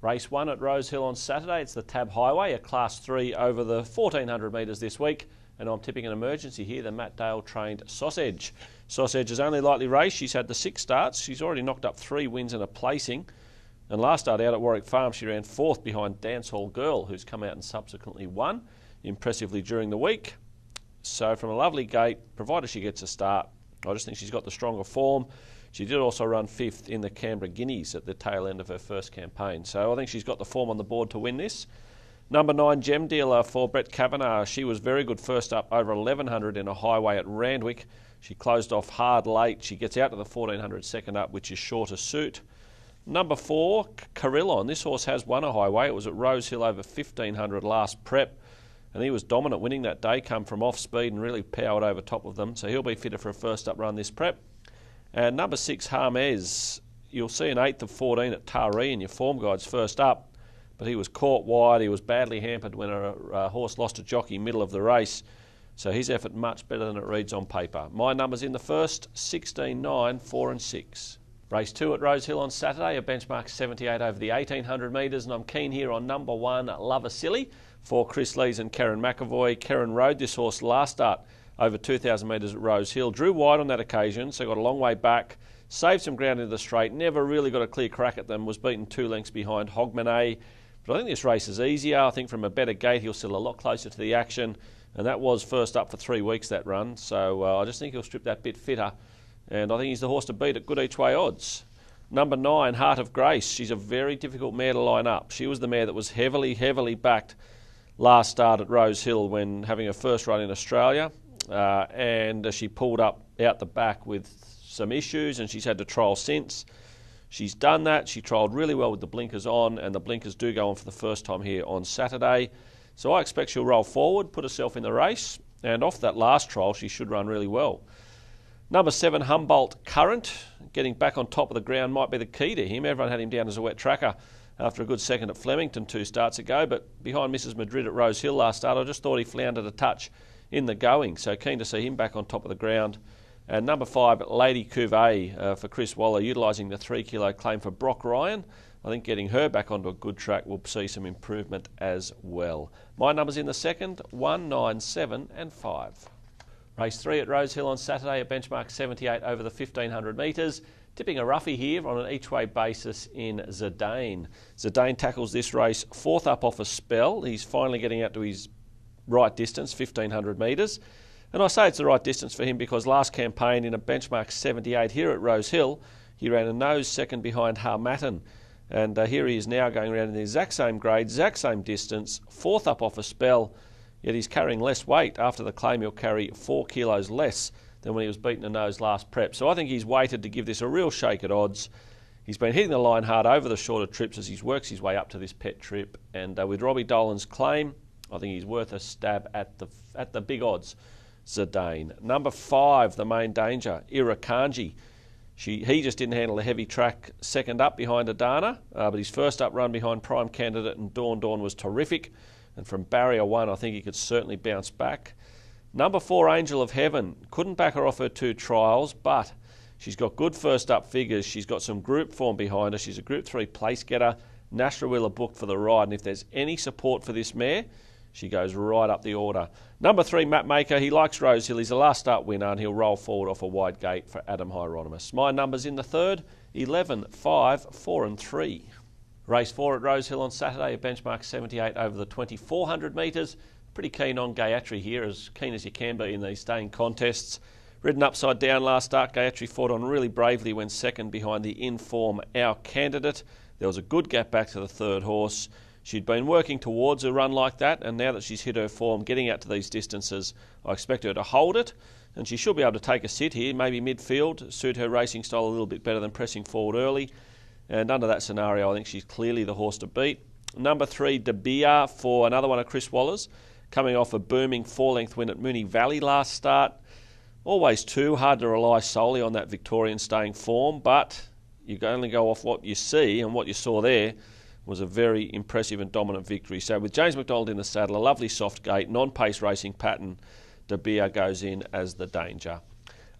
Race 1 at Rosehill on Saturday. It's the Tab Highway, a Class 3 over the 1400 metres this week. And I'm tipping an emergency here, the Matt Dale trained Sausage. Sausage is only lightly raced. She's had the 6 starts. She's already knocked up 3 wins and a placing. And last start out at Warwick Farm, she ran 4th behind Dancehall Girl, who's come out and subsequently won impressively during the week. So from a lovely gate, provided she gets a start, I just think she's got the stronger form. She did also run 5th in the Canberra Guineas at the tail end of her first campaign. So I think she's got the form on the board to win this. Number 9, Gem Dealer for Brett Kavanagh. She was very good first up, over 1100 in a highway at Randwick. She closed off hard late. She gets out to the 1400 second up, which is shorter suit. Number 4, Carillon. This horse has won a highway. It was at Rosehill over 1500 last prep. And he was dominant winning that day, come from off speed and really powered over top of them. So he'll be fitter for a first up run this prep. And number 6, Harmez. You'll see an 8th of 14 at Taree in your form guides first up. But he was caught wide. He was badly hampered when a horse lost a jockey middle of the race. So his effort much better than it reads on paper. My numbers in the first, 16, 9, 4 and 6. Race 2 at Rosehill on Saturday, a benchmark 78 over the 1800 metres, and I'm keen here on number 1, Lover Silly, for Chris Lees and Karen McAvoy. Karen rode this horse last start over 2,000 metres at Rosehill, drew wide on that occasion, so got a long way back, saved some ground into the straight, never really got a clear crack at them, was beaten 2 lengths behind Hogmanay. But I think this race is easier. I think from a better gate he'll sit a lot closer to the action, and that was first up for 3 weeks, that run, so I just think he'll strip that bit fitter. And I think he's the horse to beat at good each-way odds. Number 9, Heart of Grace. She's a very difficult mare to line up. She was the mare that was heavily backed last start at Rosehill when having her first run in Australia. And she pulled up out the back with some issues, and she's had to trial since. She's done that. She trialled really well with the blinkers on, and the blinkers do go on for the first time here on Saturday. So I expect she'll roll forward, put herself in the race, and off that last trial she should run really well. Number 7, Humboldt Current. Getting back on top of the ground might be the key to him. Everyone had him down as a wet tracker after a good second at Flemington 2 starts ago, but behind Mrs. Madrid at Rosehill last start, I just thought he floundered a touch in the going, so keen to see him back on top of the ground. And number 5, Lady Cuvée for Chris Waller, utilising the 3 kilo claim for Brock Ryan. I think getting her back onto a good track will see some improvement as well. My numbers in the second, 1, 9, 7 and 5. Race 3 at Rosehill on Saturday, a benchmark 78 over the 1500 metres. Tipping a roughie here on an each-way basis in Zidane. Zidane tackles this race 4th up off a spell. He's finally getting out to his right distance, 1500 metres. And I say it's the right distance for him because last campaign in a benchmark 78 here at Rosehill, he ran a nose second behind Harmattan. And here he is now going around in the exact same grade, exact same distance, 4th up off a spell. Yet he's carrying less weight. After the claim, he'll carry 4 kilos less than when he was beaten a nose last prep. So I think he's weighted to give this a real shake at odds. He's been hitting the line hard over the shorter trips as he works his way up to this pet trip. And with Robbie Dolan's claim, I think he's worth a stab at the big odds. Zidane. Number 5, the main danger, Irakanji. He just didn't handle the heavy track second up behind Adana, but his first up run behind Prime Candidate and Dawn was terrific. And from barrier 1, I think he could certainly bounce back. Number 4, Angel of Heaven. Couldn't back her off her 2 trials, but she's got good first up figures. She's got some group form behind her. She's a Group 3 place getter. Nashra Wheeler booked for the ride. And if there's any support for this mare, she goes right up the order. Number 3, Matt Maker. He likes Rosehill. He's a last start winner, and he'll roll forward off a wide gate for Adam Hieronymus. My numbers in the third, 11, 5, 4 and 3. Race 4 at Rosehill on Saturday, a benchmark 78 over the 2400 metres. Pretty keen on Gayatri here, as keen as you can be in these staying contests. Ridden upside down last start, Gayatri fought on really bravely when second behind the in-form Our Candidate. There was a good gap back to the third horse. She'd been working towards a run like that, and now that she's hit her form, getting out to these distances, I expect her to hold it, and she should be able to take a sit here, maybe midfield, suit her racing style a little bit better than pressing forward early. And under that scenario, I think she's clearly the horse to beat. Number 3, De Beer for another one of Chris Waller's, coming off a booming 4-length win at Moonee Valley last start. Always too hard to rely solely on that Victorian staying form, but you can only go off what you see, and what you saw there was a very impressive and dominant victory. So with James McDonald in the saddle, a lovely soft gate, non-pace racing pattern, De Beer goes in as the danger.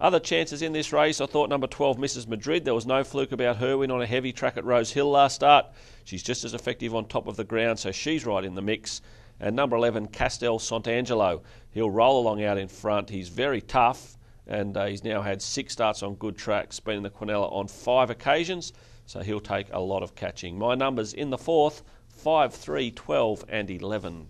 Other chances in this race, I thought number 12, Mrs. Madrid. There was no fluke about her win on a heavy track at Rosehill last start. She's just as effective on top of the ground, so she's right in the mix. And number 11, Castel Sant'Angelo. He'll roll along out in front. He's very tough, and he's now had 6 starts on good tracks, been in the Quinella on 5 occasions, so he'll take a lot of catching. My numbers in the 4th, 5, 3, 12 and 11.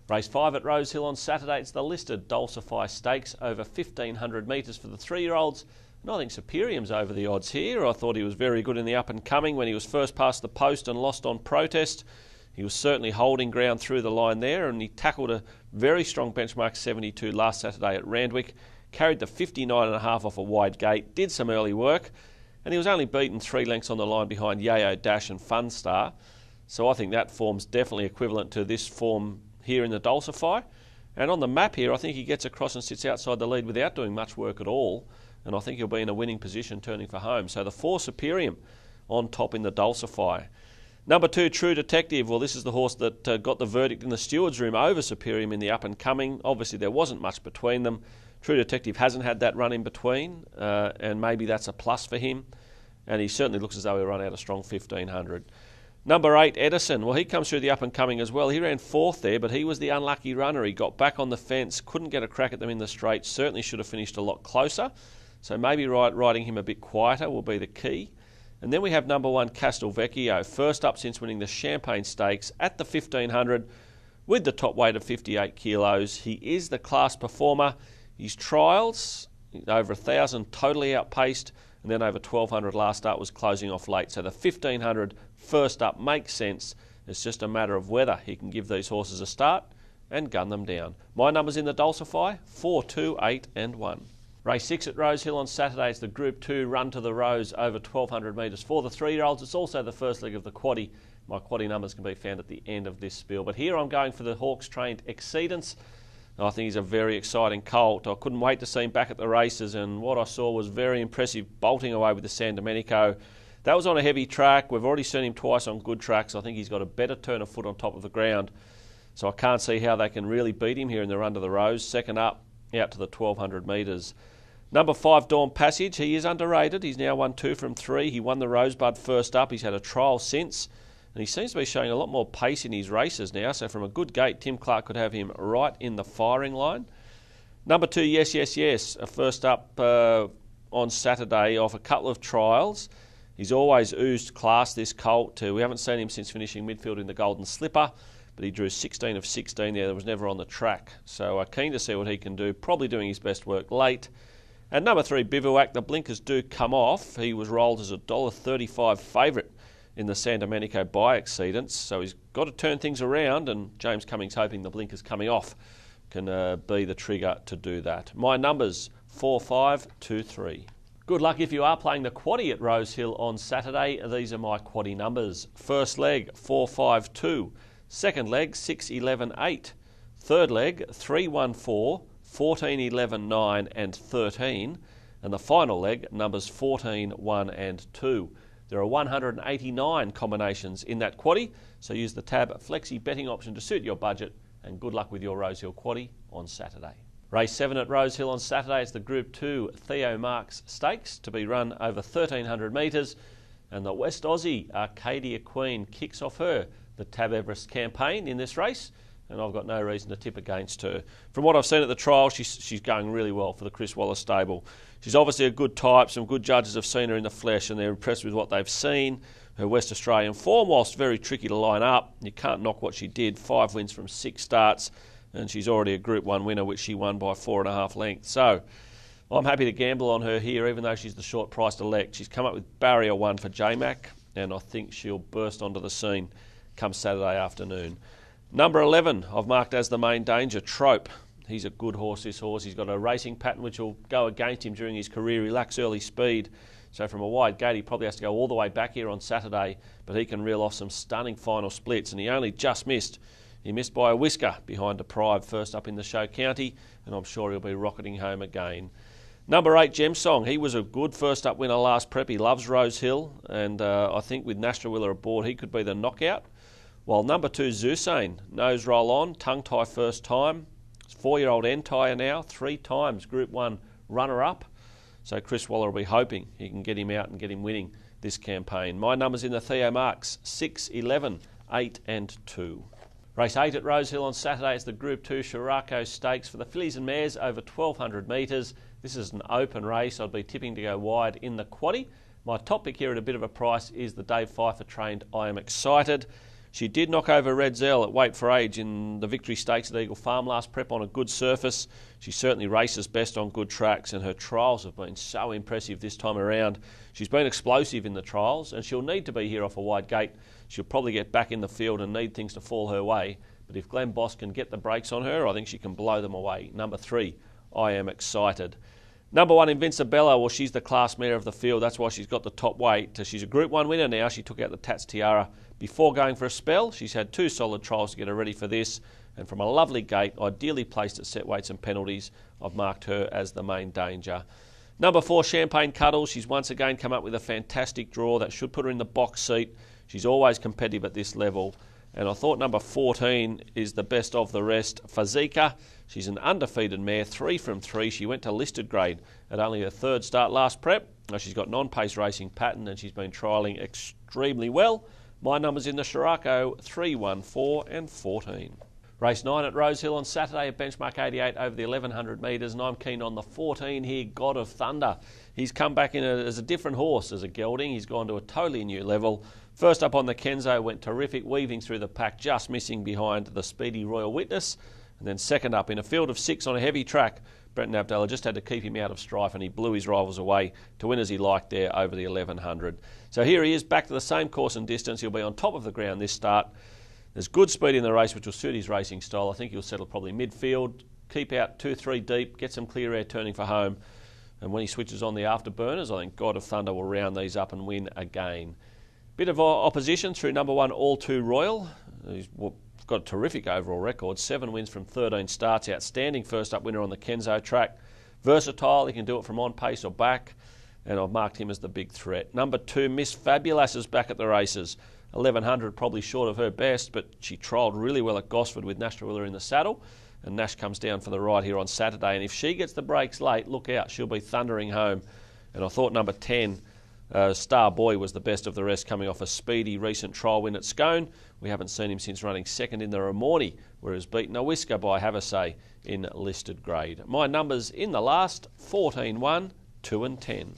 Race 5 at Rosehill on Saturday. It's the listed Dulcify Stakes over 1,500 metres for the 3-year-olds. And I think Superium's over the odds here. I thought he was very good in the up and coming when he was first past the post and lost on protest. He was certainly holding ground through the line there, and he tackled a very strong benchmark 72 last Saturday at Randwick. Carried the 59.5 off a wide gate, did some early work, and he was only beaten 3 lengths on the line behind Yayo Dash and Fun Star. So I think that form's definitely equivalent to this form here in the Dulcify. And on the map here, I think he gets across and sits outside the lead without doing much work at all. And I think he'll be in a winning position turning for home. So the 4 Superium on top in the Dulcify. Number 2, True Detective. Well, this is the horse that got the verdict in the steward's room over Superium in the up and coming. Obviously, there wasn't much between them. True Detective hasn't had that run in between, and maybe that's a plus for him. And he certainly looks as though he'll run out a strong 1,500. Number 8, Edison. Well, he comes through the up and coming as well. He ran 4th there, but he was the unlucky runner. He got back on the fence, couldn't get a crack at them in the straight. Certainly should have finished a lot closer. So maybe riding him a bit quieter will be the key. And then we have number 1, Castelvecchio. First up since winning the Champagne Stakes at the 1,500 with the top weight of 58 kilos. He is the class performer. His trials, over 1,000, totally outpaced. And then over 1,200 last start was closing off late. So the 1,500 first up makes sense. It's just a matter of whether he can give these horses a start and gun them down. My numbers in the Dulcify, 4, 2, 8 and 1. Race 6 at Rosehill on Saturday. It's the Group 2 Run to the Rose over 1,200 metres for the 3-year-olds. It's also the first leg of the quaddie. My quaddie numbers can be found at the end of this spiel. But here I'm going for the Hawks-trained Exceedance. I think he's a very exciting colt. I couldn't wait to see him back at the races, and what I saw was very impressive, bolting away with the San Domenico. That was on a heavy track. We've already seen him twice on good tracks. I think he's got a better turn of foot on top of the ground, so I can't see how they can really beat him here in the Run to the Rose. Second up, out to the 1,200 metres. Number 5, Dawn Passage. He is underrated. He's now won 2 from 3. He won the Rosebud first up. He's had a trial since. And he seems to be showing a lot more pace in his races now. So from a good gate, Tim Clark could have him right in the firing line. Number 2, Yes, Yes, Yes. First up on Saturday off a couple of trials. He's always oozed class, this colt. We haven't seen him since finishing midfield in the Golden Slipper. But he drew 16 of 16 there. That was never on the track. So keen to see what he can do. Probably doing his best work late. And number 3, Bivouac. The blinkers do come off. He was rolled as a $1.35 favourite in the San Domenico by Exceedance, so he's got to turn things around, and James Cummings hoping the blinkers coming off can be the trigger to do that. My numbers, 4, 5, 2, 3. Good luck if you are playing the quaddie at Rosehill on Saturday. These are my quaddie numbers. First leg, 4, 5, 2. Second leg, 6, 11, 8. Third leg, 3, 1, 4, 14, 11, 9 and 13. And the final leg, numbers 14, 1 and 2. There are 189 combinations in that quaddie, so use the tab Flexi betting option to suit your budget, and good luck with your Rosehill quaddie on Saturday. Race 7 at Rosehill on Saturday is the Group 2 Theo Marks Stakes to be run over 1,300 metres, and the West Aussie Arcadia Queen kicks off the Tab Everest campaign in this race, and I've got no reason to tip against her. From what I've seen at the trial, she's going really well for the Chris Waller stable. She's obviously a good type. Some good judges have seen her in the flesh and they're impressed with what they've seen. Her West Australian form, whilst very tricky to line up, you can't knock what she did. 5 wins from 6 starts, and she's already a Group 1 winner, which she won by 4.5 lengths. So I'm happy to gamble on her here, even though she's the short priced elect. She's come up with barrier 1 for J-Mac, and I think she'll burst onto the scene come Saturday afternoon. Number 11, I've marked as the main danger, Trope. He's a good horse, this horse. He's got a racing pattern which will go against him during his career. He lacks early speed. So from a wide gate, he probably has to go all the way back here on Saturday, but he can reel off some stunning final splits, and he only just missed. He missed by a whisker behind Deprived first up in the show county, and I'm sure he'll be rocketing home again. Number 8, Gemsong. He was a good first up winner last prep. He loves Rosehill, and I think with Nastra Willer aboard, he could be the knockout. While number 2, Zusane, nose roll on, tongue tie first time. 4-year-old entire now, 3 times Group 1 runner-up. So Chris Waller will be hoping he can get him out and get him winning this campaign. My numbers in the Theo Marks, 6, 11, 8 and 2. Race 8 at Rosehill on Saturday is the Group 2 Shirako Stakes for the fillies and mares over 1,200 metres. This is an open race. I'd be tipping to go wide in the quaddie. My top pick here at a bit of a price is the Dave Pfeiffer trained I Am Excited. She did knock over Red Zell at Weight for Age in the Victory Stakes at Eagle Farm last prep on a good surface. She certainly races best on good tracks, and her trials have been so impressive this time around. She's been explosive in the trials, and she'll need to be here off a wide gate. She'll probably get back in the field and need things to fall her way. But if Glenn Boss can get the brakes on her, I think she can blow them away. Number 3, I Am Excited. Number 1, Invincibella. Well, she's the class mare of the field. That's why she's got the top weight. She's a Group 1 winner now. She took out the Tats Tiara before going for a spell. She's had 2 solid trials to get her ready for this. And from a lovely gate, ideally placed at set weights and penalties, I've marked her as the main danger. Number 4, Champagne Cuddles. She's once again come up with a fantastic draw that should put her in the box seat. She's always competitive at this level. And I thought number 14 is the best of the rest, Fazika. She's an undefeated mare, 3 from 3. She went to listed grade at only her 3rd start last prep. Now she's got non-pace racing pattern and she's been trialling extremely well. My numbers in the Shirako, 3, 1, 4 and 14. Race 9 at Rosehill on Saturday at benchmark 88 over the 1,100 metres, and I'm keen on the 14 here, God of Thunder. He's come back in as a different horse as a gelding. He's gone to a totally new level. First up on the Kenzo, went terrific, weaving through the pack, just missing behind the speedy Royal Witness. And then second up in a field of 6 on a heavy track, Brenton Abdallah just had to keep him out of strife, and he blew his rivals away to win as he liked there over the 1,100. So here he is, back to the same course and distance. He'll be on top of the ground this start. There's good speed in the race, which will suit his racing style. I think he'll settle probably midfield, keep out 2-3 deep, get some clear air turning for home. And when he switches on the afterburners, I think God of Thunder will round these up and win again. Bit of opposition through number 1, All Too Royal. He's got a terrific overall record, 7 wins from 13 starts, outstanding first up winner on the Kenzo track. Versatile, he can do it from on pace or back, and I've marked him as the big threat. Number 2, Miss Fabulous is back at the races. 1,100, probably short of her best, but she trialled really well at Gosford with Nash Trewiller in the saddle, and Nash comes down for the ride here on Saturday, and if she gets the breaks late, look out, she'll be thundering home. And I thought number 10, Star Boy, was the best of the rest, coming off a speedy recent trial win at Scone. We haven't seen him since running second in the Ramornie, where he was beaten a whisker by Have a Say in listed grade. My numbers in the last, 14, 1, 2 and 10.